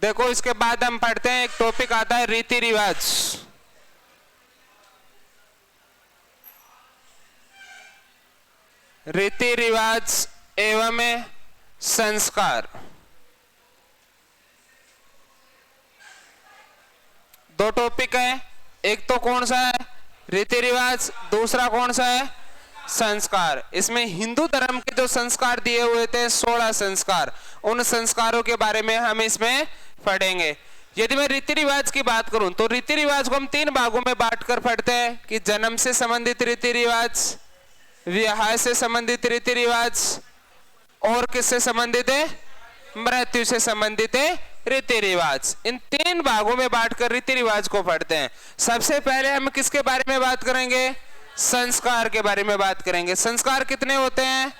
देखो इसके बाद हम पढ़ते हैं, एक टॉपिक आता है रीति रिवाज। रीति रिवाज एवं संस्कार, दो टॉपिक है। एक तो कौन सा है? रीति रिवाज। दूसरा कौन सा है? संस्कार। इसमें हिंदू धर्म के जो संस्कार दिए हुए थे 16 संस्कार, उन संस्कारों के बारे में हम इसमें पढ़ेंगे। यदि मैं रीति रिवाज की बात करूं तो रीति रिवाज को हम 3 भागों में बांटकर पढ़ते हैं कि जन्म से संबंधित रीति रिवाज, विवाह से संबंधित रीति रिवाज, और किससे संबंधित है? मृत्यु से संबंधित है रीति रिवाज। इन 3 भागों में बांटकर रीति रिवाज को पढ़ते हैं। सबसे पहले हम किसके बारे में बात करेंगे? संस्कार के बारे में बात करेंगे। संस्कार कितने होते हैं?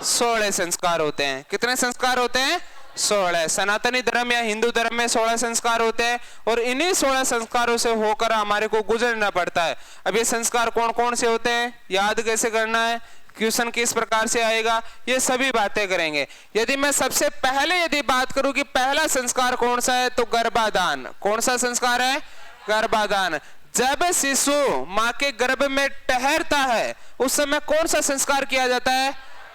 16 संस्कार होते हैं। कितने संस्कार होते हैं? 16। सनातनी धर्म या हिंदू धर्म में 16 संस्कार होते हैं और इन्हीं 16 संस्कारों से होकर हमारे को गुजरना पड़ता है। अब ये संस्कार कौन कौन से होते हैं, याद कैसे करना है, क्वेश्चन किस प्रकार से आएगा, ये सभी बातें करेंगे। यदि मैं सबसे पहले यदि बात करूं कि पहला संस्कार कौन सा है, तो गर्भाधान। कौन सा संस्कार है? गर्भाधान। जब शिशु मां के गर्भ में ठहरता है उस समय कौन सा संस्कार किया जाता है?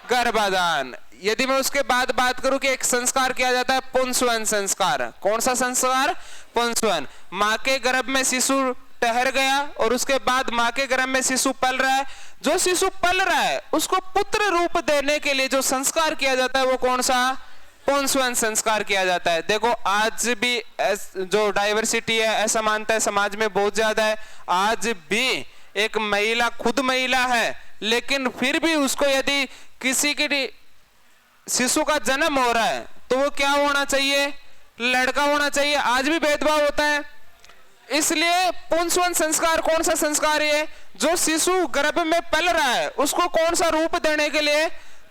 गर्भाधान। यदि मैं उसके बाद बात करूं कि एक संस्कार किया जाता है पुंसवन संस्कार। कौन सा संस्कार? पुंसवन। मां के गर्भ में शिशु ठहर गया और उसके बाद मां के गर्भ में शिशु पल रहा है। जो शिशु पल रहा है उसको पुत्र रूप देने के लिए जो संस्कार किया जाता है वो कौन सा? पुंसवन संस्कार किया जाता है। देखो आज भी जो डाइवर्सिटी है, ऐसा मानता है समाज में बहुत ज्यादा है। आज भी एक महिला खुद महिला है लेकिन फिर भी उसको यदि किसी की शिशु का जन्म हो रहा है तो वो क्या होना चाहिए? लड़का होना चाहिए। आज भी भेदभाव होता है। इसलिए पुंसवन संस्कार कौन सा संस्कार है? जो शिशु गर्भ में पल रहा है उसको कौन सा रूप देने के लिए?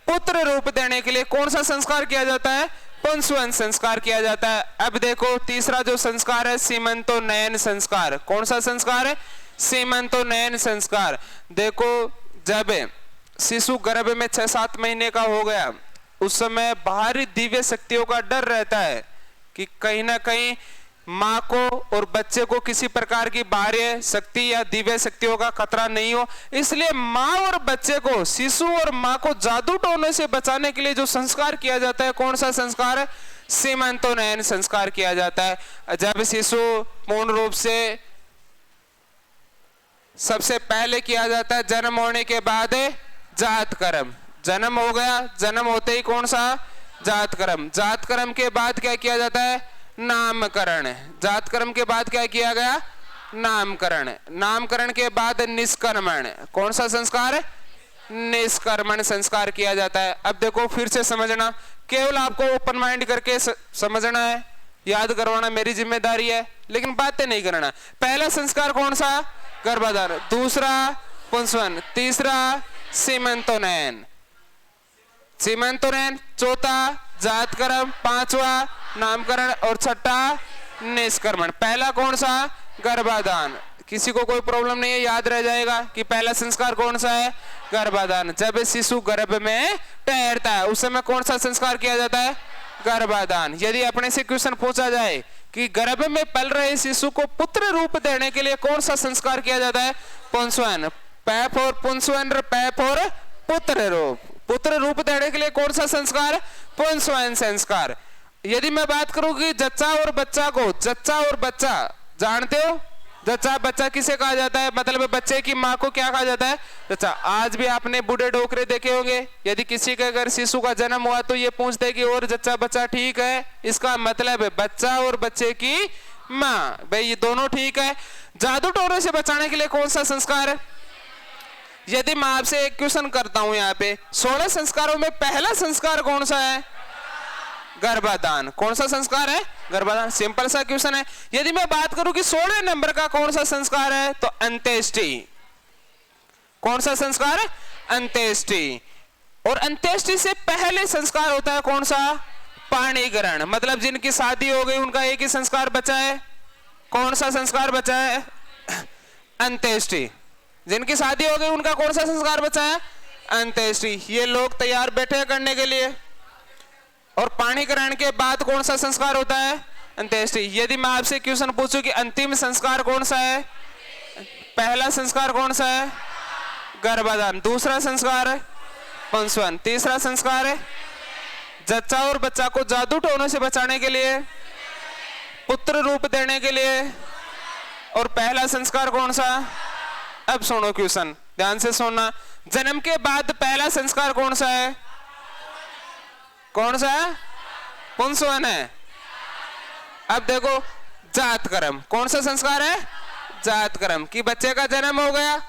पुत्र रूप देने के लिए कौन सा संस्कार किया जाता है? पुंसवन संस्कार किया जाता है। अब देखो तीसरा जो संस्कार है सीमंतोन्नयन संस्कार। कौन सा संस्कार है? सीमंतोन्नयन संस्कार। देखो जब शिशु गर्भ में 6-7 महीने का हो गया उस समय बाहरी दिव्य शक्तियों का डर रहता है कि कहीं ना कहीं माँ को और बच्चे को किसी प्रकार की बाह्य शक्ति या दिव्य शक्तियों का खतरा नहीं हो। इसलिए माँ और बच्चे को, शिशु और माँ को जादू टोने से बचाने के लिए जो संस्कार किया जाता है कौन सा संस्कार है? सीमंतोन्नयन संस्कार किया जाता है। जब शिशु पूर्ण रूप से सबसे पहले किया जाता है जन्म होने के बाद जातकर्म। जन्म हो गया, जन्म होते ही कौन सा? जातकर्म। जातकर्म के बाद क्या किया जाता है? नामकरण। जातकर्म के बाद क्या किया गया? नामकरण। नामकरण के बाद निष्कर्मण। कौन सा संस्कार है? निष्कर्मण संस्कार किया जाता है। अब देखो फिर से समझना, केवल आपको ओपन माइंड करके समझना है, याद करवाना मेरी जिम्मेदारी है, लेकिन बातें नहीं करना। पहला संस्कार कौन सा? गर्भाधान। दूसरा पुंसवन। तीसरा सीमंतोन्नयन। सीमंतोन्नयन। चौथा जातकर्म। 5वां नामकरण और 6ठा निष्कर्मण। पहला कौन सा? गर्भाधान। किसी को कोई प्रॉब्लम नहीं है, याद रह जाएगा कि पहला संस्कार कौन सा है? गर्भाधान। जब शिशु गर्भ में ठहरता है उस समय कौन सा संस्कार किया जाता है? गर्भाधान। यदि अपने से क्वेश्चन पूछा जाए कि गर्भ में पल रहे शिशु को पुत्र रूप देने के लिए कौन सा संस्कार किया जाता है? पुंसवन। पै फॉर पुंसवन, पै फॉर पुत्र रूप। पुत्र रूप देने के लिए कौन सा संस्कार? पुंसवन संस्कार। यदि मैं बात करूं कि जच्चा और बच्चा को, जच्चा और बच्चा जानते हो? जच्चा बच्चा किसे कहा जाता है? मतलब बच्चे की माँ को क्या कहा जाता है? जच्चा। आज भी आपने बूढ़े डोकरे देखे होंगे, यदि किसी के अगर शिशु का जन्म हुआ तो ये पूछते कि और जच्चा बच्चा ठीक है? इसका मतलब है बच्चा और बच्चे की माँ, भाई ये दोनों ठीक है। जादू टोने से बचाने के लिए कौन सा संस्कार है? यदि मैं आपसे एक क्वेश्चन करता हूं यहाँ पे, 16 संस्कारों में पहला संस्कार कौन सा है? गर्भाधान। कौन सा संस्कार है? गर्भाधान। सिंपल सा क्वेश्चन है। यदि मैं बात करूं कि 16 नंबर का कौन सा संस्कार है, तो अंत्येष्टि। कौन सा संस्कार है? अंत्येष्टि। और अंत्येष्टि से पहले संस्कार होता है कौन सा? पाणी ग्रहण। मतलब जिनकी शादी हो गई उनका एक ही संस्कार बचा है। कौन सा संस्कार बचा है? अंत्येष्टि। जिनकी शादी हो गई उनका कौन सा संस्कार बचा है? अंत्येष्टि। ये लोग तैयार बैठे करने के लिए। और पाणी ग्रहण के बाद कौन सा संस्कार होता है? अंत्येष्टि। यदि मैं आपसे क्वेश्चन पूछूं कि अंतिम संस्कार कौन सा है, पहला संस्कार कौन सा है, गर्भाधान, दूसरा संस्कार है पुंसवन, तीसरा संस्कार है जच्चा और बच्चा को जादू टोनों से बचाने के लिए, पुत्र रूप देने के लिए, और पहला संस्कार कौन सा। अब सुनो क्वेश्चन, ध्यान से सुनना। जन्म के बाद पहला संस्कार कौन सा है, कौन सा है, पुंसवन है। अब देखो जात कर्म, कौन सा संस्कार है, जात कर्म, कि बच्चे का जन्म हो गया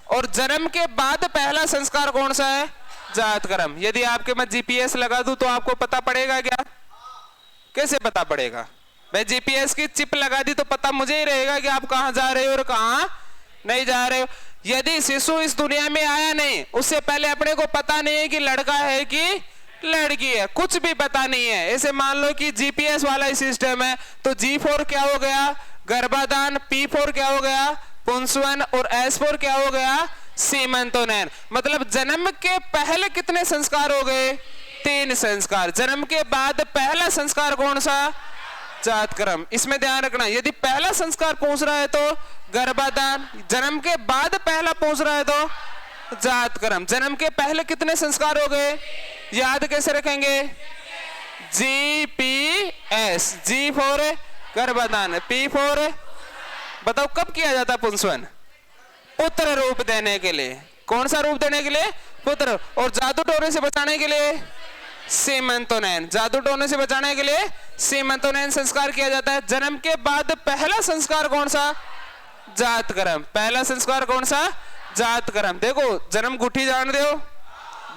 और जन्म के बाद पहला संस्कार कौन सा है, जात कर्म। यदि आपके मैं जीपीएस लगा दूं तो आपको पता पड़ेगा क्या, कैसे पता पड़ेगा भाई, जीपीएस की चिप लगा दी तो पता मुझे ही रहेगा कि आप कहां जा रहे हो और कहां नहीं जा रहे हो। यदि शिशु इस दुनिया में आया नहीं, उससे पहले अपने को पता नहीं है कि लड़का है कि लड़की है, कुछ भी पता नहीं है। ऐसे मान लो कि जीपीएस वाला ही सिस्टम है, तो G4 क्या हो गया, गर्भाधान, P4 क्या हो गया, पुंसवन, और S4 क्या हो गया, सीमंतोनयन। मतलब जन्म के पहले कितने संस्कार हो गए, 3 संस्कार। जन्म के बाद पहला संस्कार कौन सा, जात कर्म। इसमें ध्यान रखना, यदि पहला संस्कार पूछ रहा है तो गर्भाधान, जन्म के बाद पहला पूछ रहा है तो जात कर्म। जन्म के पहले कितने संस्कार हो गए, याद कैसे रखेंगे, GPS, G4 गर्भाधान, P4 बताओ कब किया जाता है पुंसवन, पुत्र रूप देने के लिए। कौन सा रूप देने के लिए, पुत्र। और जादू टोने से बचाने के लिए सीमंतोनयन, जादू टोने से बचाने के लिए सीमंतोनयन संस्कार किया जाता है। जन्म के बाद पहला संस्कार कौन सा, जात कर्म। पहला संस्कार कौन सा, जात कर्म। देखो जन्म गुठी जान दो,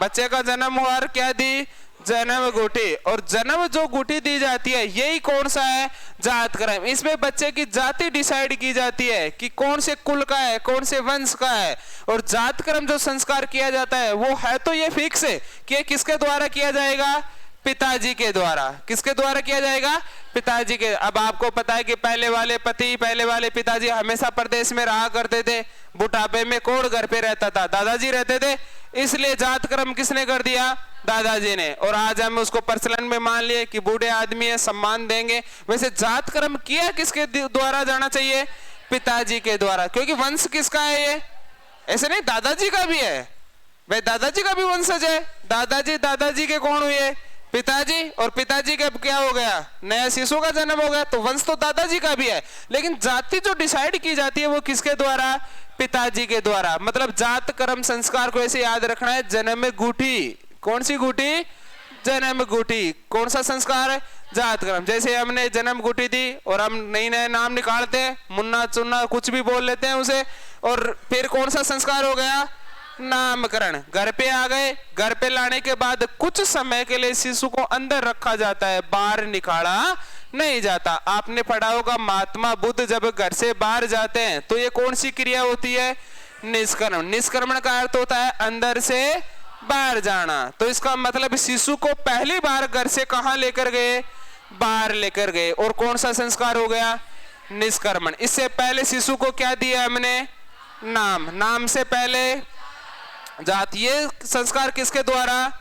बच्चे का जन्म हुआ और क्या दी, जन्म गुठी, और जन्म जो गुठी दी जाती है यही कौन सा है, जात कर्म। इसमें बच्चे की जाति डिसाइड की जाती है कि कौन से कुल का है, कौन से वंश का है। और जात कर्म जो संस्कार किया जाता है वो है तो ये फिक्स है कि किसके द्वारा किया जाएगा, पिताजी के द्वारा। किसके द्वारा किया जाएगा, पिताजी के। अब आपको पता है कि पहले वाले पति, पहले वाले पिताजी हमेशा प्रदेश में रहा करते थे, बुढ़ापे में कौन घर पे रहता था, दादाजी रहते थे, इसलिए जात कर्म किसने कर दिया, दादाजी ने। और आज हम उसको प्रचलन में मान लिए कि बूढ़े आदमी है, सम्मान देंगे। वैसे जात कर्म किया किसके द्वारा जाना चाहिए, पिताजी के द्वारा, क्योंकि वंश किसका है ये, ऐसे नहीं दादाजी का भी है भाई, दादाजी का भी वंशज है। दादाजी, दादाजी के कौन हुए, पिताजी, और पिताजी के क्या हो गया, नया शिशु का जन्म हो गया, तो वंश तो दादाजी का भी है। लेकिन जाति जो डिसाइड की जाती है वो किसके द्वारा, पिताजी के द्वारा। मतलब जात कर्म संस्कार को ऐसे याद रखना है, जन्म गुठी, कौन सी गुठी, जन्म गुठी। कौन सा संस्कार है, जात कर्म। जैसे हमने जन्म गुठी दी और हम नई नए नाम निकालते हैं, मुन्ना चुन्ना कुछ भी बोल लेते हैं उसे, और फिर कौन सा संस्कार हो गया, नामकरण। घर पे आ गए, घर पे लाने के बाद कुछ समय के लिए शिशु को अंदर रखा जाता है, बाहर निकाला नहीं जाता। आपने पढ़ा होगा महात्मा बुद्ध जब घर से बाहर जाते हैं तो ये कौन सी क्रिया होती है, निष्क्रमण। निष्क्रमण का अर्थ होता है अंदर से बाहर जाना। तो इसका मतलब शिशु को पहली बार घर से कहां लेकर गए, बाहर लेकर गए, और कौन सा संस्कार हो गया, निष्क्रमण। इससे पहले शिशु को क्या दिया हमने, नाम। नाम से पहले जात। ये संस्कार किसके द्वारा,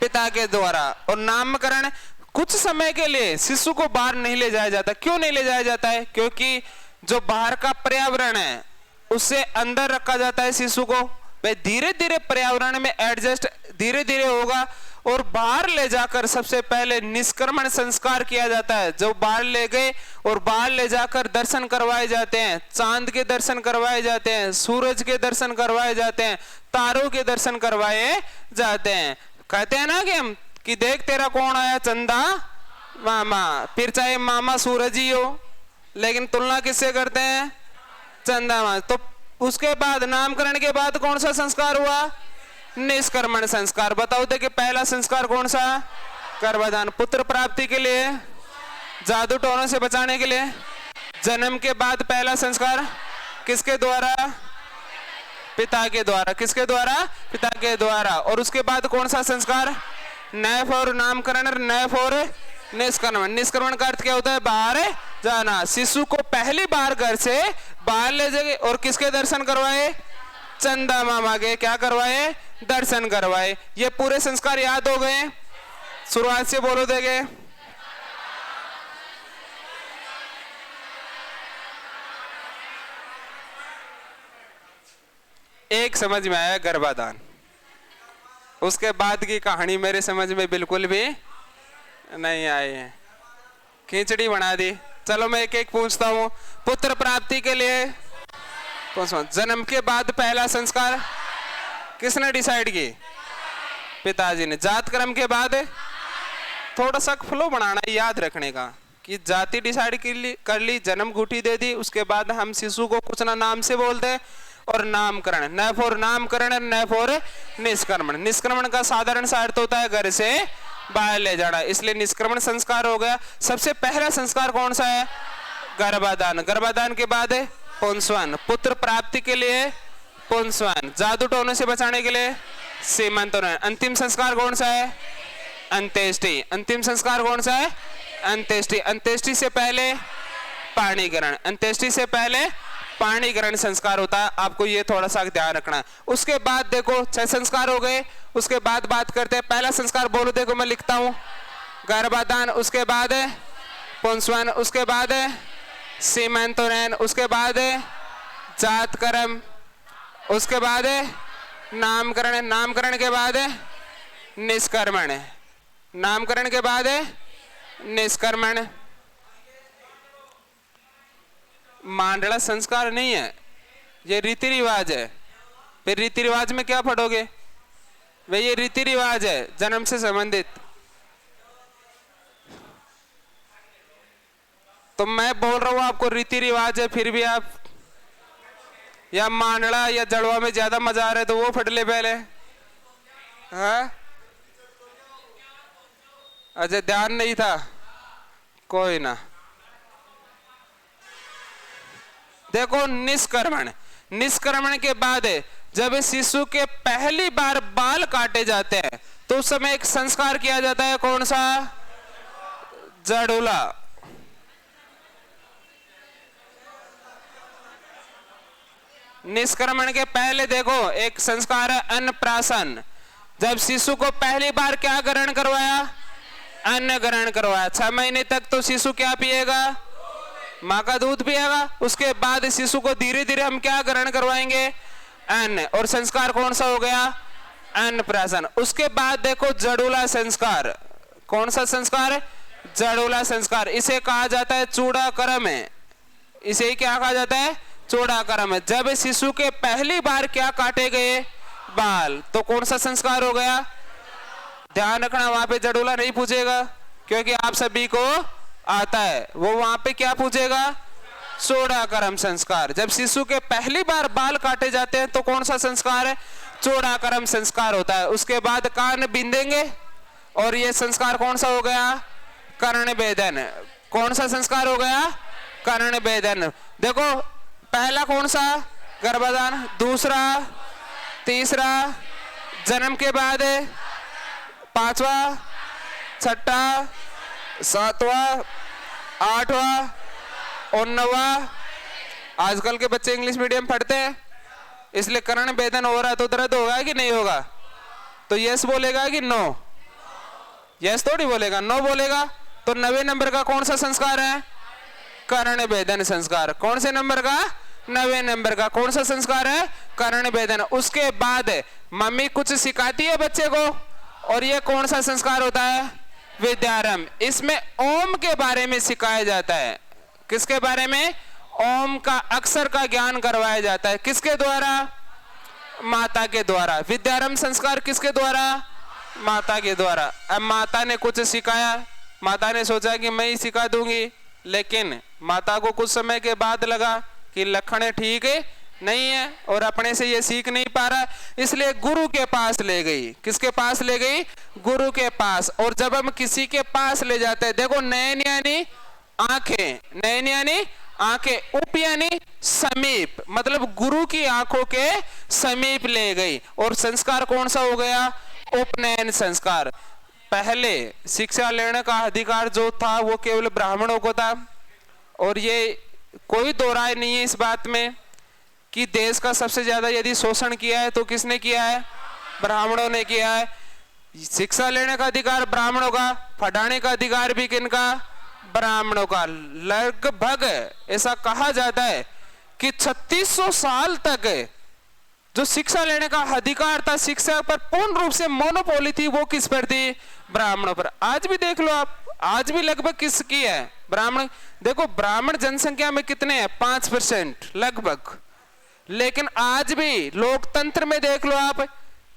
पिता के द्वारा। और नामकरण कुछ समय के लिए शिशु को बाहर नहीं ले जाया जाता। क्यों नहीं ले जाया जाता है, क्योंकि जो बाहर का पर्यावरण है उससे अंदर रखा जाता है शिशु को। भाई धीरे धीरे पर्यावरण में एडजस्ट धीरे धीरे होगा, और बाहर ले जाकर सबसे पहले निष्क्रमण संस्कार किया जाता है। जो बाहर ले गए और बाहर ले जाकर दर्शन करवाए जाते हैं, चांद के दर्शन करवाए जाते हैं, सूरज के दर्शन करवाए जाते हैं, तारों के दर्शन करवाए जाते हैं। कहते हैं ना कि हम कि देख तेरा कौन आया, चंदा मामा। फिर चाहे मामा सूरज ही हो, लेकिन तुलना किससे करते हैं, चंदा मामा। तो उसके बाद नामकरण के बाद कौन सा संस्कार हुआ, निष्क्रमण संस्कार। बताओ देखिए पहला संस्कार कौन सा, गर्भाधान, पुत्र प्राप्ति के लिए, जादू टोनों से बचाने के लिए। जन्म के बाद पहला संस्कार किसके द्वारा, पिता के द्वारा। किसके द्वारा, पिता के द्वारा। और उसके बाद कौन सा संस्कार, नए फॉर नामकरण, नए फॉर निष्क्रमण। निष्क्रमण का अर्थ क्या होता है, बाहर जाना। शिशु को पहली बार घर से बाहर ले जाए और किसके दर्शन करवाए, चंदा मामा के क्या करवाए, दर्शन करवाए। ये पूरे संस्कार याद हो गए, शुरुआत से बोलो देंगे। एक समझ में आया, गर्भाधान। उसके बाद की कहानी मेरे समझ में बिल्कुल भी नहीं आई है, खिचड़ी बना दी। चलो मैं एक एक पूछता हूँ। पुत्र प्राप्ति के लिए जन्म के बाद पहला संस्कार किसने डिसाइड की? पिताजी ने। जात कर्म के बाद थोड़ा सा फ्लो बनाना, याद रखने का कि जाति डिसाइड कर ली, जन्म घूटी दे दी, उसके बाद हम शिशु को कुछ ना नाम से बोलते, और नामकरण, न फॉर नामकरण न फॉर निष्क्रमण। निष्क्रमण का साधारण सा अर्थ होता है घर से बाहर ले जाना, इसलिए निष्क्रमण संस्कार हो गया। सबसे पहला संस्कार कौन सा है? गर्भाधान। गर्भाधान के बाद पुंसवन, पुत्र प्राप्ति के लिए पुंसवन, जादू टोने से बचाने के लिए सीमंतन। अंतिम संस्कार कौन सा है? अंत्येष्टि। अंतिम संस्कार कौन सा है? अंत्येष्टि। अंत्येष्टि से पहले पाणी ग्रहण, अंत्येष्टि से पहले पाणी ग्रहण संस्कार होता है, आपको ये थोड़ा सा ध्यान रखना। उसके बाद देखो 6 संस्कार हो गए। उसके बाद बात करते हैं, पहला संस्कार बोलो, देखो मैं लिखता हूं, गर्भाधान, उसके बाद पुंसवन, उसके बाद सीमंतोनयन, उसके बाद जात कर्म, उसके बाद नामकरण, नामकरण के बाद निष्क्रमण, नामकरण के बाद निष्क्रमण। मांडला संस्कार नहीं है, ये रीति रिवाज है। फिर रीति रिवाज में क्या पढ़ोगे भाई? ये रीति रिवाज है जन्म से संबंधित। तो मैं बोल रहा हूं आपको रीति रिवाज है, फिर भी आप या मांडला या जड़वा में ज्यादा मजा आ रहा है तो वो पढ़ ले पहले। हाँ, अच्छा ध्यान नहीं था, कोई ना। देखो निष्क्रमण, निष्क्रमण के बाद जब शिशु के पहली बार बाल काटे जाते हैं तो उस समय एक संस्कार किया जाता है, कौन सा? जड़ूला। निष्क्रमण के पहले देखो एक संस्कार है अन्नप्राशन। जब शिशु को पहली बार क्या ग्रहण करवाया? अन्न ग्रहण करवाया। 6 महीने तक तो शिशु क्या पिएगा? माँ का दूध पिएगा। उसके बाद शिशु को धीरे धीरे हम क्या ग्रहण करवाएंगे? अन्न। और संस्कार कौन सा हो गया? अन्नप्राशन। उसके बाद देखो जड़ूला संस्कार। कौन सा संस्कार? जड़ूला संस्कार। इसे कहा जाता है चूड़ाकर्म है। इसे ही क्या कहा जाता है? चूड़ाकर्म है। जब शिशु के पहली बार क्या काटे गए? बाल, तो कौन सा संस्कार हो गया? ध्यान रखना, वहां पे जड़ूला नहीं पूछेगा क्योंकि आप सभी को आता है। वो वहां पे क्या पूछेगा? चूड़ाकर्म संस्कार। जब शिशु के पहली बार बाल काटे जाते हैं तो कौन सा संस्कार है? चूड़ाकर्म संस्कार होता है। उसके बाद कान बिंदेंगे और ये संस्कार कौन सा हो गया? कर्ण भेदन। कौन सा संस्कार हो गया? कर्ण भेदन। देखो पहला कौन सा? गर्भाधान। दूसरा, तीसरा, जन्म के बाद 5वां, 6वां, 7वां, 8वां और 9वां। आजकल के बच्चे इंग्लिश मीडियम पढ़ते हैं इसलिए कर्ण भेदन हो रहा है तो दर्द होगा कि नहीं होगा? तो यस बोलेगा कि नो? यस थोड़ी बोलेगा, नो बोलेगा। तो 9वें नंबर का कौन सा संस्कार है? कर्ण भेदन संस्कार। कौन से नंबर का? 9वें नंबर का। कौन सा संस्कार है? कर्ण भेदन। उसके बाद मम्मी कुछ सिखाती है बच्चे को और ये कौन सा संस्कार होता है? विद्यारंभ। इसमें ओम के बारे में सिखाया जाता है। किसके बारे में? ओम का अक्षर का ज्ञान करवाया जाता है। किसके द्वारा? माता के द्वारा। विद्यारंभ संस्कार किसके द्वारा? माता के द्वारा। अब माता ने कुछ सिखाया, माता ने सोचा कि मैं ही सिखा दूंगी, लेकिन माता को कुछ समय के बाद लगा कि लक्षण ठीक नहीं है और अपने से ये सीख नहीं पा रहा, इसलिए गुरु के पास ले गई। किसके पास ले गई? गुरु के पास। और जब हम किसी के पास ले जाते हैं, देखो नयन यानी आंखें, नयन यानी आंखें, उप यानी समीप, मतलब गुरु की आंखों के समीप ले गई। और संस्कार कौन सा हो गया? उपनयन संस्कार। पहले शिक्षा लेने का अधिकार जो था वो केवल ब्राह्मणों को था और ये कोई दो राय नहीं है इस बात में कि देश का सबसे ज्यादा यदि शोषण किया है तो किसने किया है? ब्राह्मणों ने किया है। शिक्षा लेने का अधिकार ब्राह्मणों का, पढ़ाने का अधिकार भी किनका? ब्राह्मणों का। लगभग ऐसा कहा जाता है कि 3600 साल तक जो शिक्षा लेने का अधिकार था, शिक्षा पर पूर्ण रूप से मोनोपोली थी, वो किस पर थी? ब्राह्मणों पर। आज भी देख लो आप, आज भी लगभग किसकी है? ब्राह्मण। देखो ब्राह्मण जनसंख्या में कितने हैं? 5% लगभग। लेकिन आज भी लोकतंत्र में देख लो आप,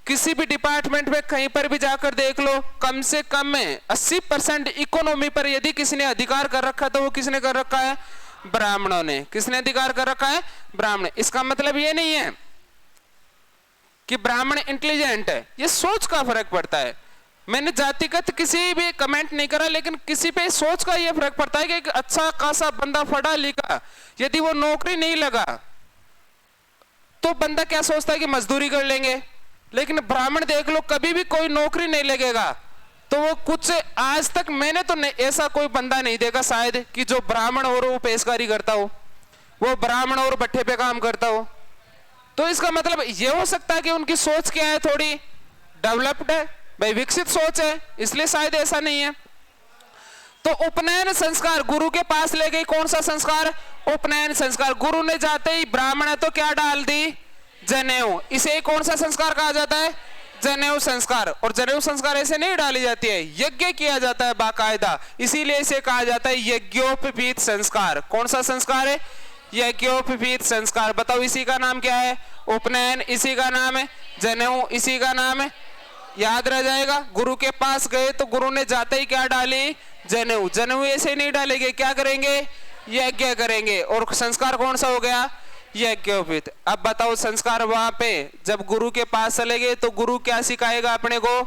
किसी भी डिपार्टमेंट में कहीं पर भी जाकर देख लो, कम से कम में 80% इकोनॉमी पर यदि किसी ने अधिकार कर रखा तो वो किसने कर रखा है? ब्राह्मणों ने। किसने अधिकार कर रखा है? ब्राह्मण। इसका मतलब ये नहीं है कि ब्राह्मण इंटेलिजेंट है, ये सोच का फर्क पड़ता है। मैंने जातिगत किसी भी कमेंट नहीं करा, लेकिन किसी पे सोच का ये फर्क पड़ता है कि एक अच्छा खासा बंदा पढ़ा लिखा, यदि वो नौकरी नहीं लगा तो बंदा क्या सोचता है कि मजदूरी कर लेंगे। लेकिन ब्राह्मण देख लो, कभी भी कोई नौकरी नहीं लगेगा तो वो कुछ, आज तक मैंने तो ऐसा कोई बंदा नहीं देखा शायद कि जो ब्राह्मण और वो पेशकारी करता हो, वो ब्राह्मण और भट्ठे पे काम करता हो। तो इसका मतलब ये हो सकता है कि उनकी सोच क्या है, थोड़ी डेवलप्ड है भाई, विकसित सोच है, इसलिए शायद ऐसा नहीं है। तो उपनयन संस्कार गुरु के पास ले गई, कौन सा संस्कार? उपनयन संस्कार। गुरु ने जाते ही ब्राह्मण है तो क्या डाल दी? जनेऊ। इसे कौन सा संस्कार कहा जाता है? जनेऊ संस्कार। और जनेऊ संस्कार ऐसे नहीं डाली जाती है, यज्ञ किया जाता है बाकायदा, इसीलिए इसे कहा जाता है यज्ञोपवीत संस्कार। कौन सा संस्कार है? यज्ञोपवीत संस्कार। बताओ इसी का नाम क्या है? उपनयन। इसी का नाम है जनेऊ, इसी का नाम है, याद रह जाएगा। गुरु के पास गए तो गुरु ने जाते ही क्या डाली? जनेऊ। जनेऊ ऐसे नहीं डालेंगे, क्या करेंगे? यज्ञ करेंगे। और संस्कार कौन सा हो गया? यज्ञोपवीत। अब बताओ संस्कार वहां पे जब गुरु के पास चले गए तो गुरु क्या सिखाएगा अपने को?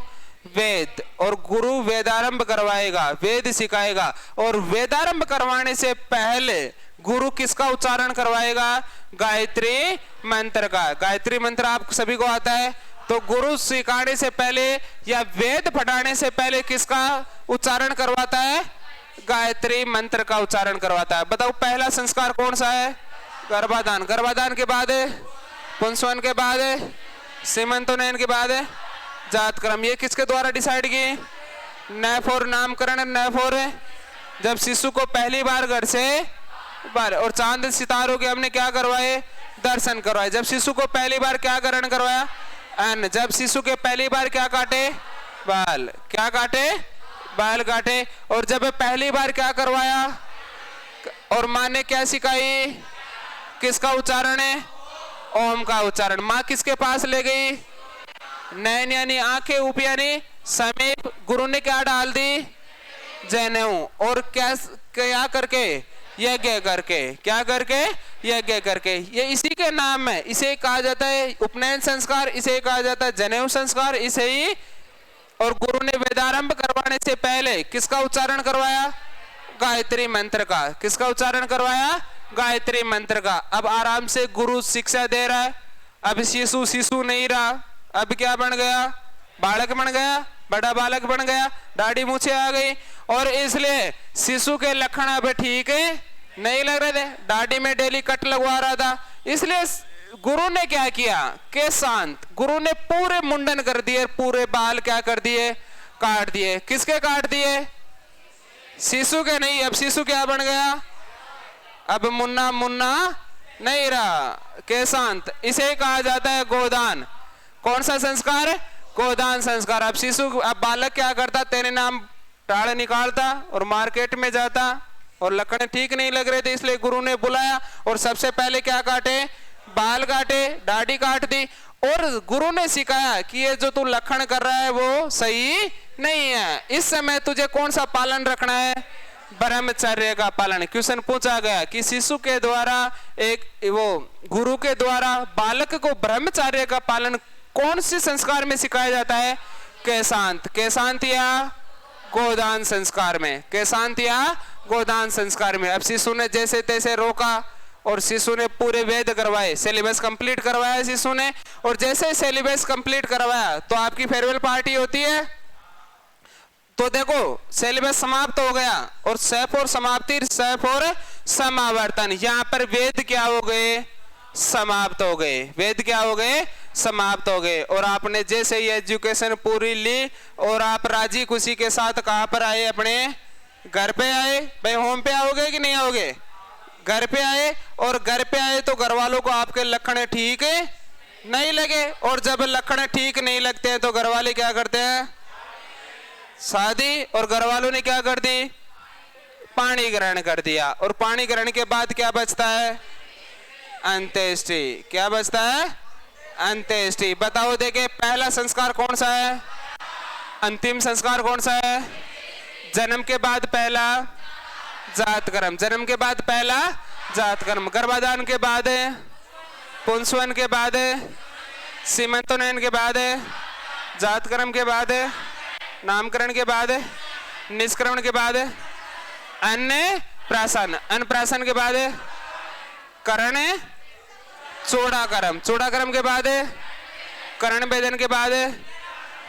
वेद। और गुरु वेदारंभ करवाएगा, वेद सिखाएगा। और वेदारंभ करवाने से पहले गुरु किसका उच्चारण करवाएगा? गायत्री मंत्र का। गायत्री मंत्र आप सभी को आता है, तो गुरु सिखाने से पहले या वेद पढ़ाने से पहले किसका उच्चारण करवाता है? गायत्री मंत्र का उच्चारण करवाता है। बताओ पहला संस्कार कौन सा है? गर्भाधान। गर्भाधान के बाद है पुंसवन, के बाद है सीमंतोनयन, के बाद है जात कर्म। ये किसके द्वारा डिसाइड किए? नैफोर। नामकरण नैफोर है, जब शिशु को पहली बार घर से बार। और चांद सितारों के हमने क्या करवाए? दर्शन करवाए। जब शिशु को पहली बार क्या ग्रहण करवाया? अन्न। जब शिशु के पहली बार क्या काटे? बाल। क्या काटे? बाल काटे। और जब पहली बार क्या करवाया? और माँ ने क्या सिखाई? किसका उच्चारण है? ओम का उच्चारण। माँ किसके पास ले गई? नयन यानी आंखें, उप यानी समीप। गुरु ने क्या डाल दी? जनेऊ। और क्या करके? यज्ञ करके। क्या करके? यज्ञ करके। ये इसी के नाम है, इसे कहा जाता है उपनयन संस्कार, इसे कहा जाता है जनेऊ संस्कार, इसे ही। और गुरु ने वेदारंभ करवाने से पहले किसका उच्चारण करवाया? गायत्री मंत्र का। किसका उच्चारण करवाया? गायत्री मंत्र का। अब आराम से गुरु शिक्षा दे रहा है। अब शिशु शिशु नहीं रहा, अब क्या बन गया? बालक बन गया, बड़ा बालक बन गया, दाढ़ी मूछे आ गई। और इसलिए शिशु के लक्षण अब ठीक है नहीं लग रहे थे, दाढ़ी में डेली कट लगवा रहा था। इसलिए गुरु ने क्या किया? के शांत। गुरु ने पूरे मुंडन कर दिए, पूरे बाल क्या कर दिए? काट दिए। किसके काट दिए? शिशु के नहीं। अब शिशु क्या बन गया? अब मुन्ना मुन्ना नहीं रहा, के शांत। इसे कहा जाता है गोदान। कौन सा संस्कार है? गोदान संस्कार। अब शिशु, अब बालक क्या करता? तेरे नाम टाड़ निकालता और मार्केट में जाता, और लक्षण ठीक नहीं लग रहे थे, इसलिए गुरु ने बुलाया और सबसे पहले क्या काटे? बाल काटे, दाढ़ी काट दी। और गुरु ने सिखाया कि ये जो तू लक्षण कर रहा है वो सही नहीं है, इस समय तुझे कौन सा पालन रखना है? ब्रह्मचर्य का पालन। क्वेश्चन पूछा गया कि शिशु के द्वारा गुरु के द्वारा बालक को ब्रह्मचर्य का पालन कौन से संस्कार में सिखाया जाता है? केशांत। केशांत या गोदान संस्कार में। केशांत या गोदान संस्कार में। अब शिशु ने जैसे तैसे रोका और शिशु ने पूरे वेद करवाए, सिलेबस कंप्लीट करवाया शिशु ने। और जैसे सिलेबस कंप्लीट करवाया तो आपकी फेयरवेल पार्टी होती है, तो देखो सिलेबस समाप्त हो गया और सैफ और समाप्ति, सैफ और समावर्तन। यहाँ पर वेद क्या हो गए? समाप्त हो गए। वेद क्या हो गए? समाप्त हो गए। और आपने जैसे ये एजुकेशन पूरी ली और आप राजी खुशी के साथ कहाँ पर आए? अपने घर पे आए। भाई होम पे आओगे कि नहीं आओगे? घर पे आए। और घर पे आए तो घर वालों को आपके लक्षण ठीक है नहीं लगे। और जब लक्षण ठीक नहीं लगते हैं तो घर वाले क्या करते हैं? शादी। और घर वालों ने क्या कर दी? पाणी ग्रहण कर दिया। और पाणी ग्रहण के बाद क्या बचता है? अंत्येष्टि। क्या बचता है? अंत्येष्टि। बताओ देखे पहला संस्कार कौन सा है? अंतिम संस्कार कौन सा है? जन्म के बाद पहला जात कर्म। जन्म के बाद पहला जात कर्म। गर्भाधान के बाद पुंसवन के बाद सीमंतोनयन के बाद जात कर्म के बाद नामकरण के बाद निष्क्रमण के बाद अन्नप्राशन। अन्नप्राशन के बाद करण चूड़ाकर्म। चूड़ाकर्म के बाद करण भेदन के बाद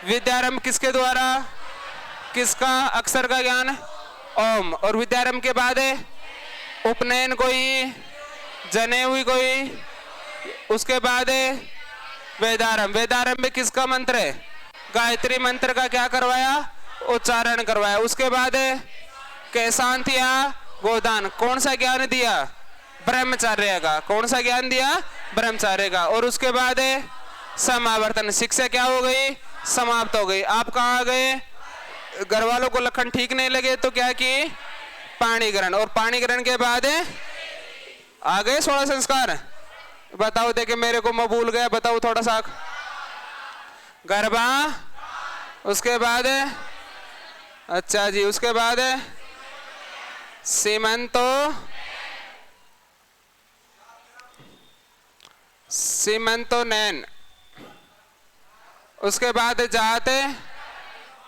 विद्यारंभ किसके द्वारा? किसका? अक्षर का ज्ञान ओम। और विद्यारंभ के बाद उपनयन कोई, जनेऊ कोई, उसके बाद वेदारंभ। वेदारंभ में किसका मंत्र है? गायत्री मंत्र का क्या करवाया? उच्चारण करवाया। उसके बाद कैसांत या गोदान। कौन सा ज्ञान दिया? ब्रह्मचार्य का। कौन सा ज्ञान दिया? ब्रह्मचार्य का। और उसके बाद समावर्तन। शिक्षा क्या हो गई? समाप्त हो गई। आप कहाँ आ गए? घर वालों को लक्षण ठीक नहीं लगे तो क्या की? पाणी ग्रहण। और पाणी ग्रहण के बाद आ गए 16 संस्कार। बताओ देखे मेरे को मैं भूल गया, बताओ थोड़ा सा। गर्भा, उसके बाद अच्छा जी, उसके बाद सीमंतो, सीमंतोनयन, उसके बाद जात,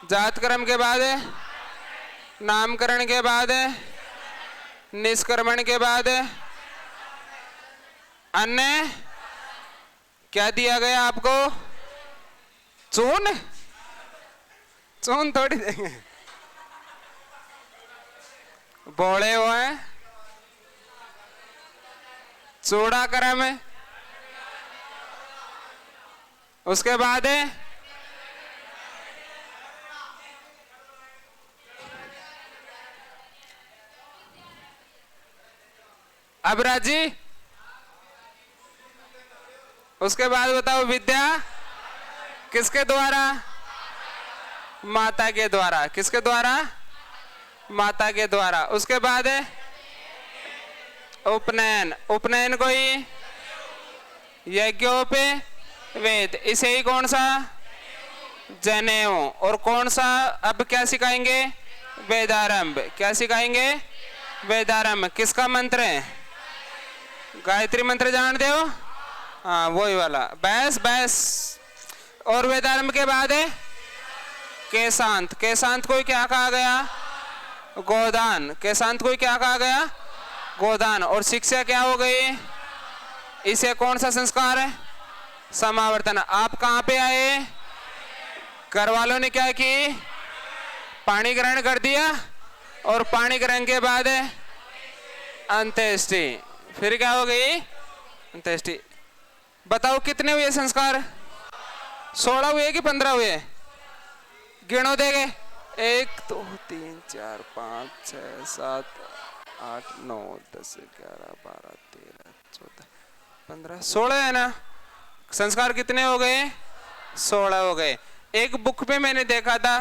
जात कर्म के बाद नामकरण के बाद निष्क्रमण के बाद अन्य क्या दिया गया आपको? चून। चून थोड़ी देंगे, बोले हुए चूड़ा कर्म। उसके बाद अबराज जी, उसके बाद बताओ विद्या किसके द्वारा? माता के द्वारा। किसके द्वारा? माता के द्वारा। उसके बाद उपनयन। उपनयन कोई यज्ञोपे वेद। इसे ही कौन सा? जनेऊ। और कौन सा अब क्या सिखाएंगे? वेदारंभ। क्या सिखाएंगे? वेदारंभ। किसका मंत्र है? गायत्री मंत्र जान दो? हाँ वही वाला। बैस बैस। और वेदारंभ के बाद है केशांत। केशांत को क्या कहा गया? गोदान। केशांत को क्या कहा गया? गोदान। और शिक्षा क्या हो गई? इसे कौन सा संस्कार है? समावर्तन। आप कहाँ पे आए? घर वालों ने क्या की? पाणी ग्रहण कर दिया। और पाणी ग्रहण के बाद अंत्येष्टि। फिर क्या हो गई? अंत्येष्टि। बताओ कितने हुए संस्कार? 16 हुए कि 15 हुए? गिनो देंगे। 1 2 3 4 5 6 7 8 9 10 11 12 13 14 15 16 है ना? संस्कार कितने हो गए? 16 हो गए। एक बुक में मैंने देखा था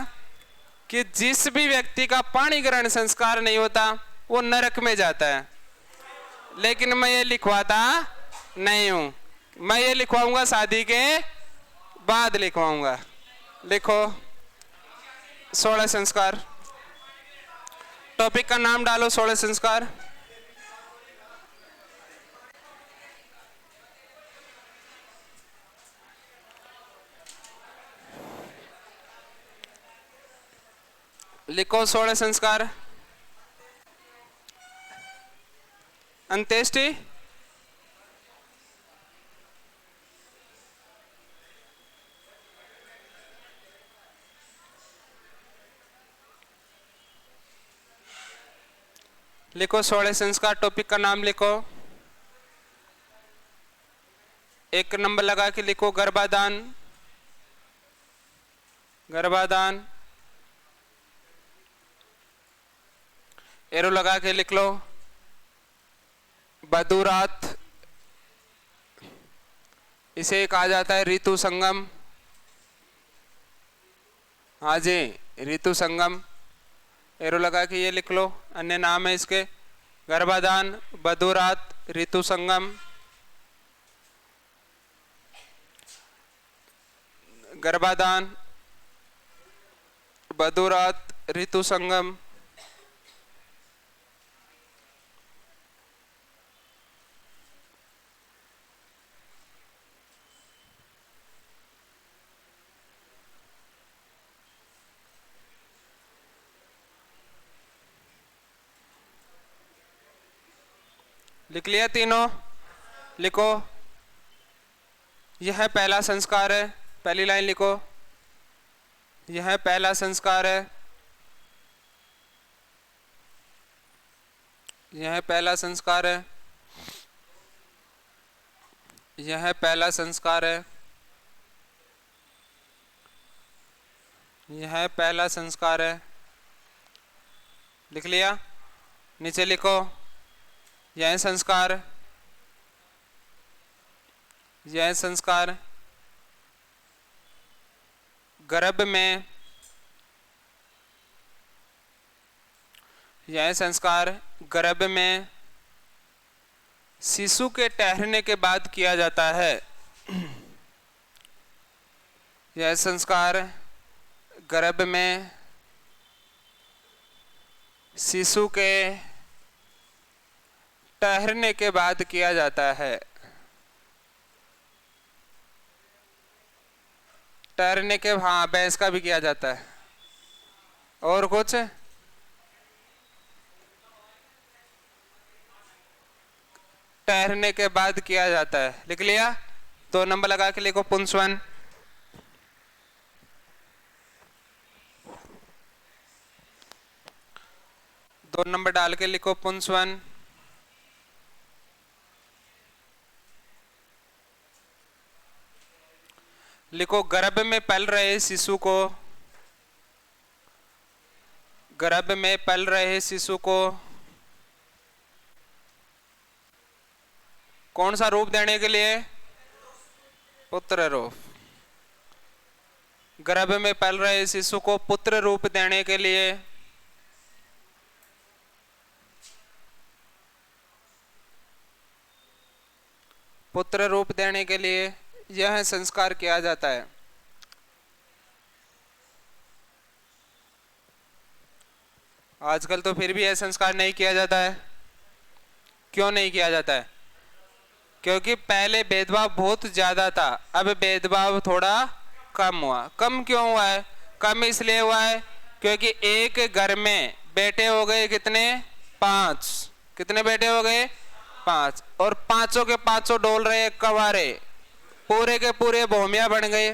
कि जिस भी व्यक्ति का पाणी ग्रहण संस्कार नहीं होता वो नरक में जाता है। लेकिन मैं ये लिखवाता नहीं हूं। मैं ये लिखवाऊंगा शादी के बाद लिखवाऊंगा। लिखो 16 संस्कार। टॉपिक का नाम डालो 16 संस्कार। लिखो 16 संस्कार। अंत्येष्टि, लिखो 16 संस्कार। टॉपिक का नाम लिखो। एक नंबर लगा के लिखो गर्भाधान। गर्भाधान। एरो लगा के लिख लो बधुरात। इसे कहा जाता है ऋतु संगम। हाँ जी, ऋतु संगम। एरो लगा के ये लिख लो, अन्य नाम है इसके। गर्भाधान, बधुरात, ऋतु संगम। गर्भाधान, बधुरात, ऋतु संगम। लिख लिया तीनों? लिखो। यह पहला संस्कार है, पहली लाइन लिखो। यह पहला संस्कार है। यह पहला संस्कार है। यह पहला संस्कार है। यह पहला संस्कार है। लिख लिया? नीचे लिखो। यह संस्कार, यह संस्कार गर्भ में, यह संस्कार गर्भ में शिशु के ठहरने के बाद किया जाता है। यह संस्कार गर्भ में शिशु के ठहरने के बाद किया जाता है। ठहरने के, हाँ, भैंस का भी किया जाता है। और कुछ? ठहरने के बाद किया जाता है। लिख लिया? 2 नंबर लगा के लिखो पुंसवन। दो नंबर डाल के लिखो पुंसवन। लिखो गर्भ में पल रहे शिशु को, गर्भ में पल रहे शिशु को कौन सा रूप देने के लिए? पुत्र रूप। गर्भ में पल रहे शिशु को पुत्र रूप देने के लिए पुत्र रूप देने के लिए यह संस्कार किया जाता है। आजकल तो फिर भी यह संस्कार नहीं किया जाता है। क्यों नहीं किया जाता है? क्योंकि पहले भेदभाव बहुत ज्यादा था, अब भेदभाव थोड़ा कम हुआ। कम क्यों हुआ है? कम इसलिए हुआ है क्योंकि एक घर में बेटे हो गए कितने? 5। कितने बेटे हो गए? 5। और पांचों के पांचों डोल रहे कवारे, पूरे के पूरे भूमिया बन गए।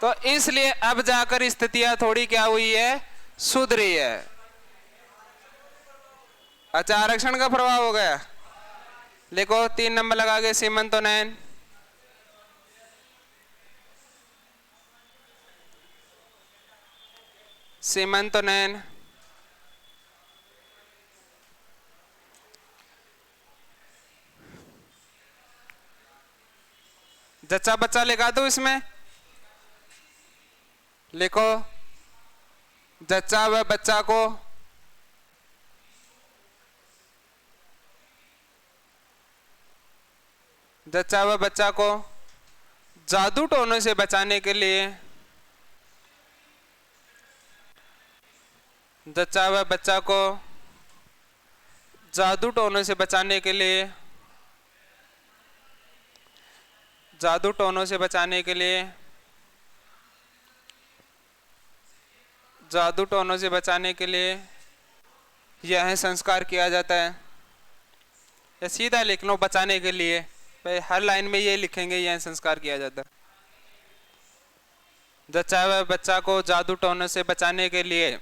तो इसलिए अब जाकर स्थितियां थोड़ी क्या हुई है? सुधरी है। अच्छा, आरक्षण का प्रभाव हो गया। लिखो 3 नंबर लगा के सीमंतोनयन। सीमंतोनयन। जच्चा बच्चा लिखा दो इसमें। लिखो जच्चा व बच्चा को जच्चा व बच्चा को जादू टोनों से बचाने के लिए, जच्चा व बच्चा को जादू टोनों से बचाने के लिए, जादू टोनों से बचाने के लिए, जादू टोनों से बचाने के लिए यह संस्कार किया जाता है। या सीधा लिख लो बचाने के लिए, हर लाइन में ये लिखेंगे यह संस्कार किया जाता है। जच्चा हुआ बच्चा को जादू टोनों से बचाने के लिए।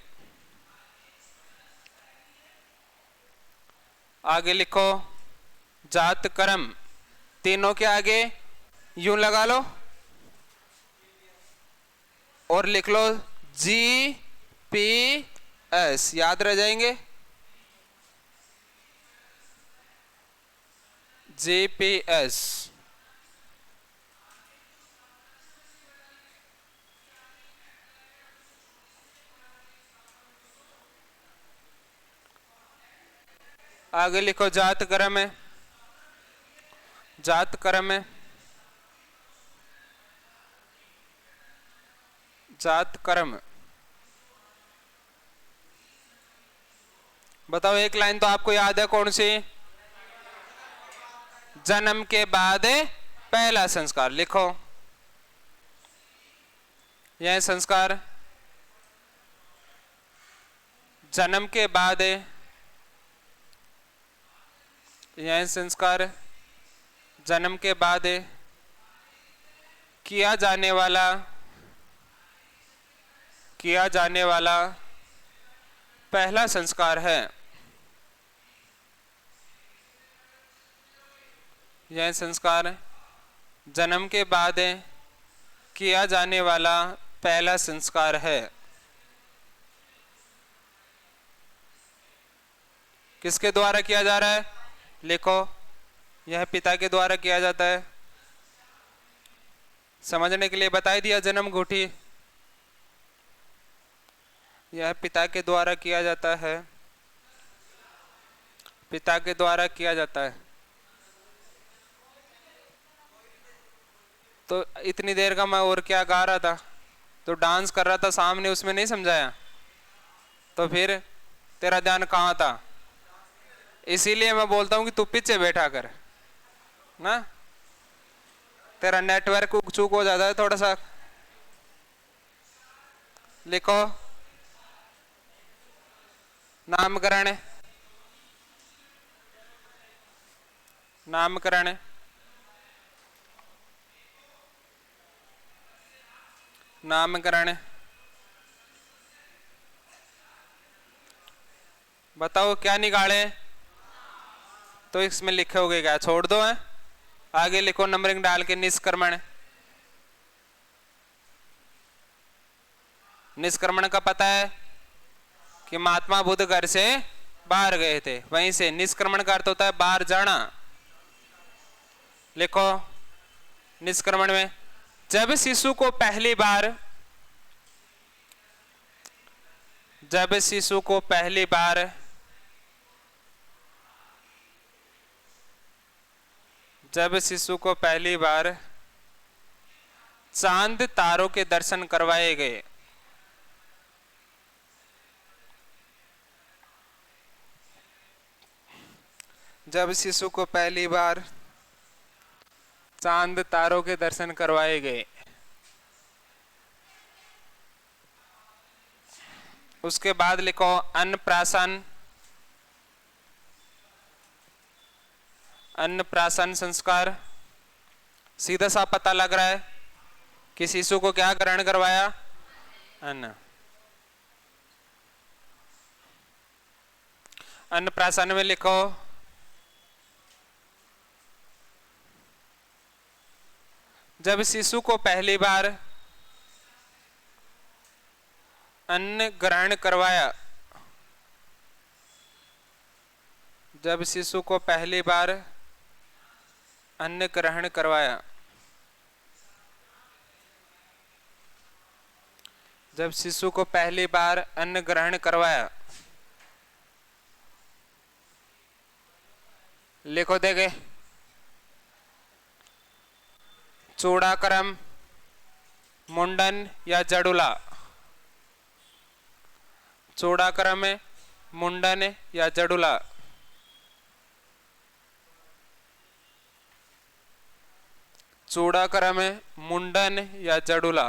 आगे लिखो जात कर्म, तीनों के आगे यूं लगा लो और लिख लो GPS, याद रह जाएंगे। GPS आगे लिखो जात कर्म है, जात कर्म है, जात कर्म। बताओ एक लाइन तो आपको याद है कौन सी? जन्म के बाद पहला संस्कार। लिखो यह संस्कार जन्म के बाद, यह संस्कार जन्म के बाद किया जाने वाला पहला संस्कार है। यह संस्कार जन्म के बाद किया जाने वाला पहला संस्कार है। किसके द्वारा किया जा रहा है? लिखो यह पिता के द्वारा किया जाता है। समझने के लिए बता दिया जन्म घूठी, यह पिता के द्वारा किया जाता है, पिता के द्वारा किया जाता है। तो इतनी देर का मैं और क्या गा रहा था, तो डांस कर रहा था सामने, उसमें नहीं समझाया, तो फिर तेरा ध्यान कहाँ था? इसीलिए मैं बोलता हूँ कि तू पीछे बैठा कर ना, तेरा नेटवर्क चूक हो जाता है थोड़ा सा। लिखो नामकरण, नामकरण, नामकरण। बताओ क्या निकाले? तो इसमें लिखोगे क्या? छोड़ दो है, आगे लिखो नंबरिंग डाल के निष्क्रमण। निष्क्रमण का पता है कि महात्मा बुद्ध घर से बाहर गए थे, वहीं से निष्क्रमण का अर्थ होता है बाहर जाना। लिखो निष्क्रमण में जब शिशु को पहली बार, जब शिशु को पहली बार जब शिशु को पहली बार चांद तारों के दर्शन करवाए गए, जब शिशु को पहली बार चांद तारों के दर्शन करवाए गए, उसके बाद लिखो अन्नप्राशन, अन्नप्राशन संस्कार। सीधा सा पता लग रहा है कि शिशु को क्या ग्रहण करवाया? अन्न। अन्नप्राशन में लिखो जब शिशु को पहली बार अन्न ग्रहण करवाया, जब शिशु को पहली बार अन्न ग्रहण करवाया, जब शिशु को पहली बार अन्न ग्रहण करवाया। लिखो देखे चूड़ाक्रम, मुंडन या जड़ुला। चूड़ाक्रम, मुंडन या जड़ुला। चूड़ाक्रम, मुंडन या जड़ुला।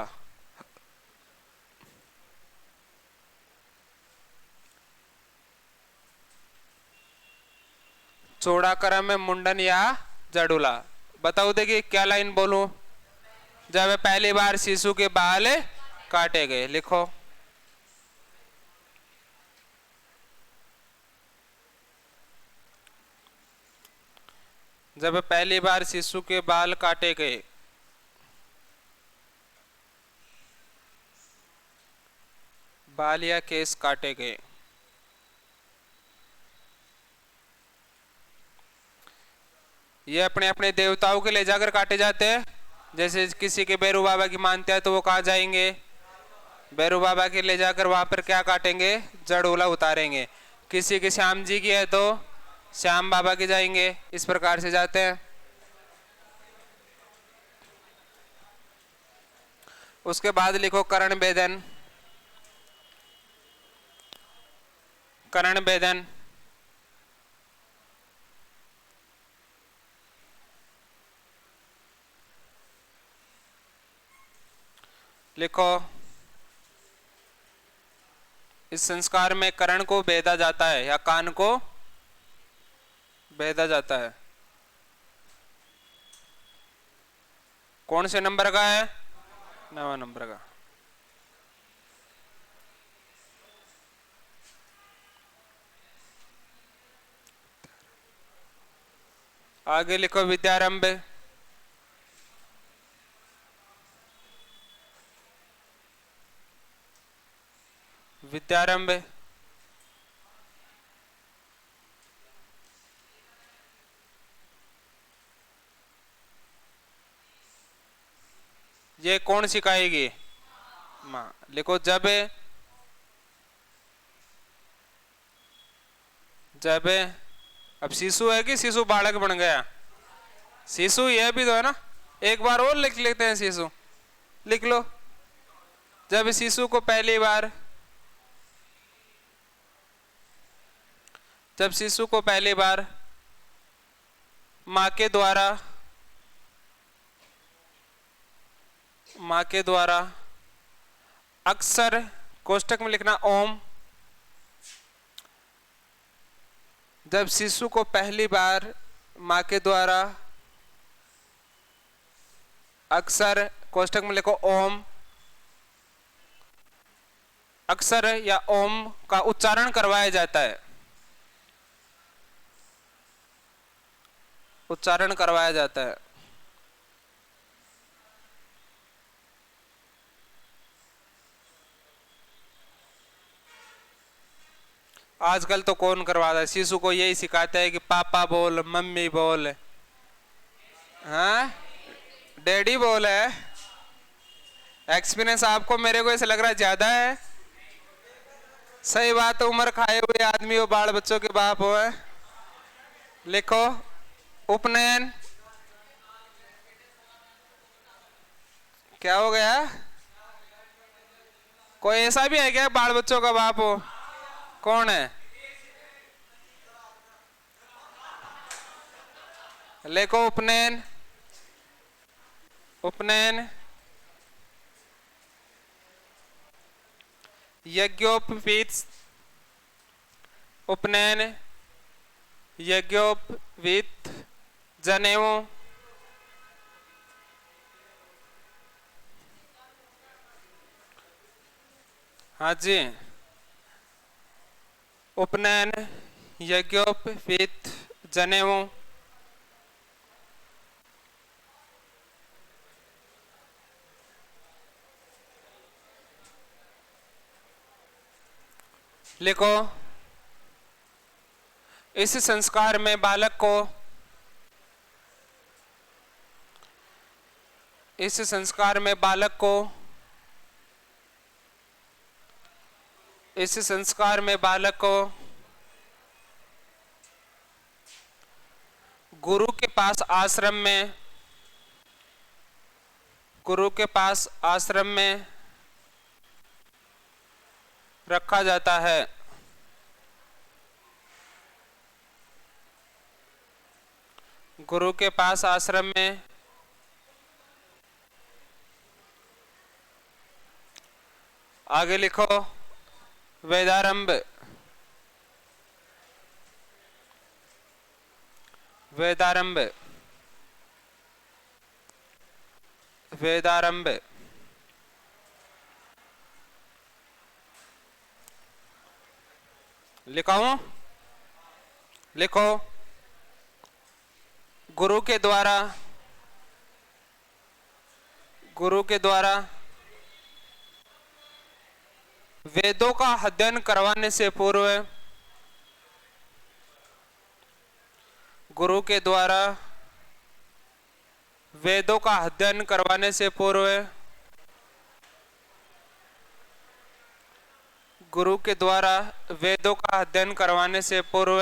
चूड़ाक्रम, मुंडन या जड़ुला। बताओ देखिए क्या लाइन बोलूं? जब पहली बार शिशु के बाल काटे गए। लिखो जब पहली बार शिशु के बाल काटे गए, बाल या केस काटे गए। ये अपने अपने देवताओं के ले जाकर काटे जाते हैं। जैसे किसी के भैरू बाबा की मानते हैं तो वो कहाँ जाएंगे? भैरू बाबा के ले जाकर वहां पर क्या काटेंगे? जड़ उला उतारेंगे। किसी के श्याम जी की है तो श्याम बाबा के जाएंगे, इस प्रकार से जाते हैं। उसके बाद लिखो करण भेदन। करण भेदन लिखो। इस संस्कार में करण को भेदा जाता है या कान को भेदा जाता है। कौन से नंबर का है? 9वां नंबर का। आगे लिखो विद्यारंभ। विद्यारंभ ये कौन सिखाएगी? माँ। लिखो जब जब अब शिशु है कि शिशु बालक बन गया? शिशु ही है भी तो, है ना। एक बार और लिख लेते हैं, शिशु लिख लो। जब शिशु को पहली बार जब शिशु को पहली बार माँ के द्वारा अक्षर कोष्टक में लिखना ओम। जब शिशु को पहली बार माँ के द्वारा अक्षर कोष्टक में लिखो ओम, अक्षर या ओम का उच्चारण करवाया जाता है। उच्चारण करवाया जाता है। आजकल तो कौन करवाता है? शिशु को यही सिखाता है कि पापा बोल, मम्मी बोल, हाँ डैडी बोल है। एक्सपीरियंस आपको मेरे को ऐसा लग रहा है ज्यादा है। सही बात है, उम्र खाए हुए आदमी हो, बाल बच्चों के बाप हो। है लिखो उपनयन। क्या हो गया? कोई ऐसा भी है क्या बाल बच्चों का बाप हो? कौन है? लिखो उपनयन। उपनयन यज्ञोपवीत। उपनयन यज्ञोपवीत जनेऊ। हाँ जी, उपनयन यज्ञोपवीत जनेऊ। लिखो इस संस्कार में बालक को इस संस्कार में बालक को इस संस्कार में बालक को गुरु के पास आश्रम में रखा जाता है। गुरु के पास आश्रम में आगे लिखो वेदारंभ। वेदारंभ वेदारंभ लिखाऊं? लिखो गुरु के द्वारा वेदों का अध्ययन करवाने से पूर्व गुरु के द्वारा वेदों का अध्ययन करवाने से पूर्व गुरु के द्वारा वेदों का अध्ययन करवाने से पूर्व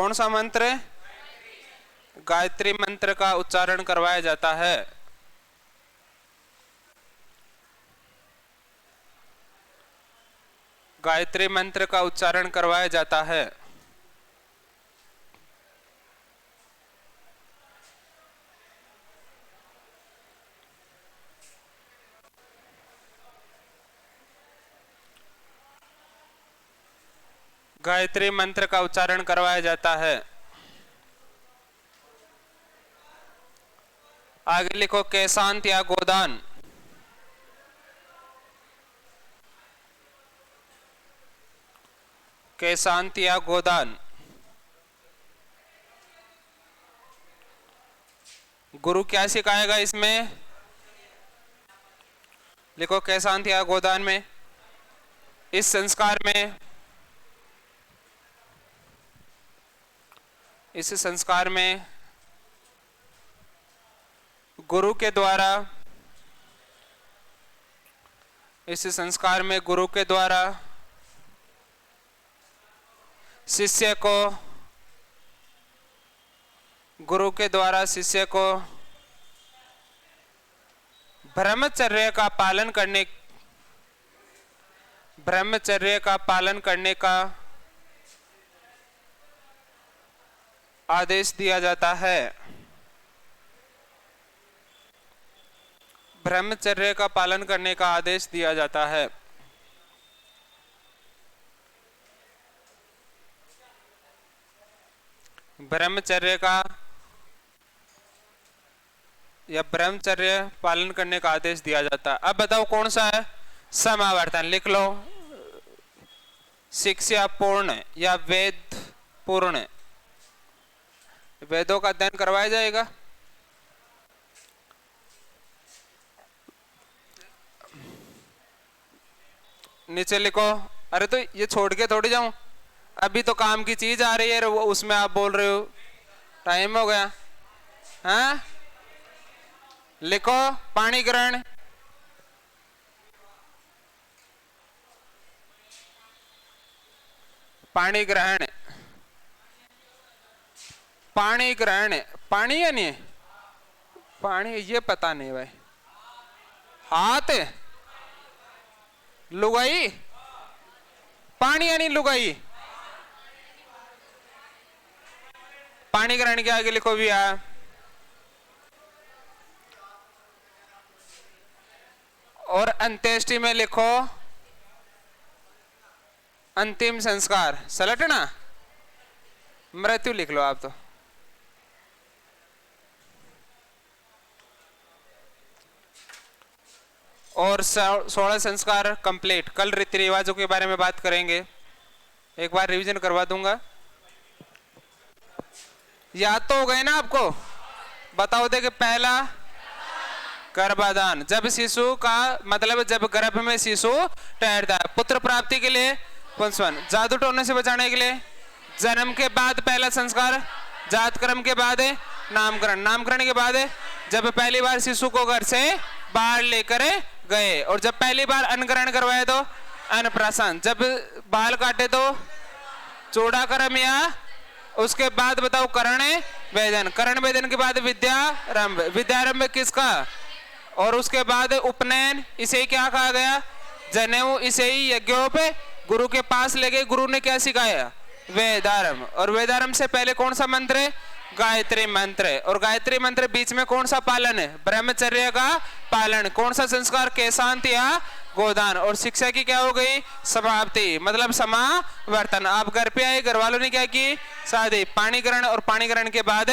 कौन सा मंत्र? गायत्री मंत्र का उच्चारण करवाया जाता है। गायत्री मंत्र का उच्चारण करवाया जाता है। गायत्री मंत्र का उच्चारण करवाया जाता है। आगे लिखो केशांत या गोदान। केशांत या गोदान। गुरु क्या सिखाएगा इसमें? लिखो केशांत या गोदान में, इस संस्कार में, इस संस्कार में गुरु के द्वारा, इस संस्कार में गुरु के द्वारा शिष्य को, गुरु के द्वारा शिष्य को ब्रह्मचर्य का पालन करने, ब्रह्मचर्य का पालन करने का आदेश दिया जाता है। ब्रह्मचर्य का पालन करने का आदेश दिया जाता है। ब्रह्मचर्य का या ब्रह्मचर्य पालन करने का आदेश दिया जाता है। अब बताओ कौन सा है? समावर्तन। लिख लो, शिक्षा पूर्ण या वेद पूर्ण। वेदों का अध्ययन करवाया जाएगा। नीचे लिखो, अरे तो ये छोड़ के थोड़ी जाऊं, अभी तो काम की चीज आ रही है, वो उसमें आप बोल रहे हो टाइम हो गया। हाँ, लिखो पाणी ग्रहण। पाणी ग्रहण, पाणी ग्रहण, पानी है नहीं, पानी ये पता नहीं भाई। हाथ, लुगाई, पानी यानी लुगाई। पाणी ग्रहण के आगे लिखो भी है और अंत्येष्टि में लिखो अंतिम संस्कार, सलटना, मृत्यु लिख लो आप तो। और 16 संस्कार कंप्लीट। कल रीति रिवाजों के बारे में बात करेंगे, एक बार रिवीजन करवा दूंगा। याद तो हो गए ना आपको? बताओ दे कि पहला गर्भाधान, जब शिशु का मतलब जब गर्भ में शिशु ठहरता है। पुत्र प्राप्ति के लिए पंचवन, जादू टोने से बचाने के लिए। जन्म के बाद पहला संस्कार, जात कर्म के बाद नामकरण, नामकरण के बाद जब पहली बार शिशु को घर से बाहर लेकर गए, और जब पहली बार अन्न ग्रहण करवाए तो अन्नप्राशन, जब बाल काटे तो चूड़ा कर्म, या उसके बाद बताओ करण वेदन, करण वेदन के बाद विद्यारंभ, विद्यारंभ किसका? और उसके बाद उपनयन, इसे क्या कहा गया? जनेऊ। इसे ही यज्ञों पे गुरु के पास ले गए, गुरु ने क्या सिखाया? वेदारंभ। और वेदारंभ से पहले कौन सा मंत्र है? गायत्री मंत्र। और गायत्री मंत्र बीच में कौन सा पालन है? ब्रह्मचर्य का पालन। कौन सा संस्कार? केशांत या गोदान। और शिक्षा की क्या हो गई? समाप्ति, मतलब समावर्तन। आप घर पे आए, घर वालों ने क्या की? शादी। पाणी ग्रहण, और पाणी ग्रहण के बाद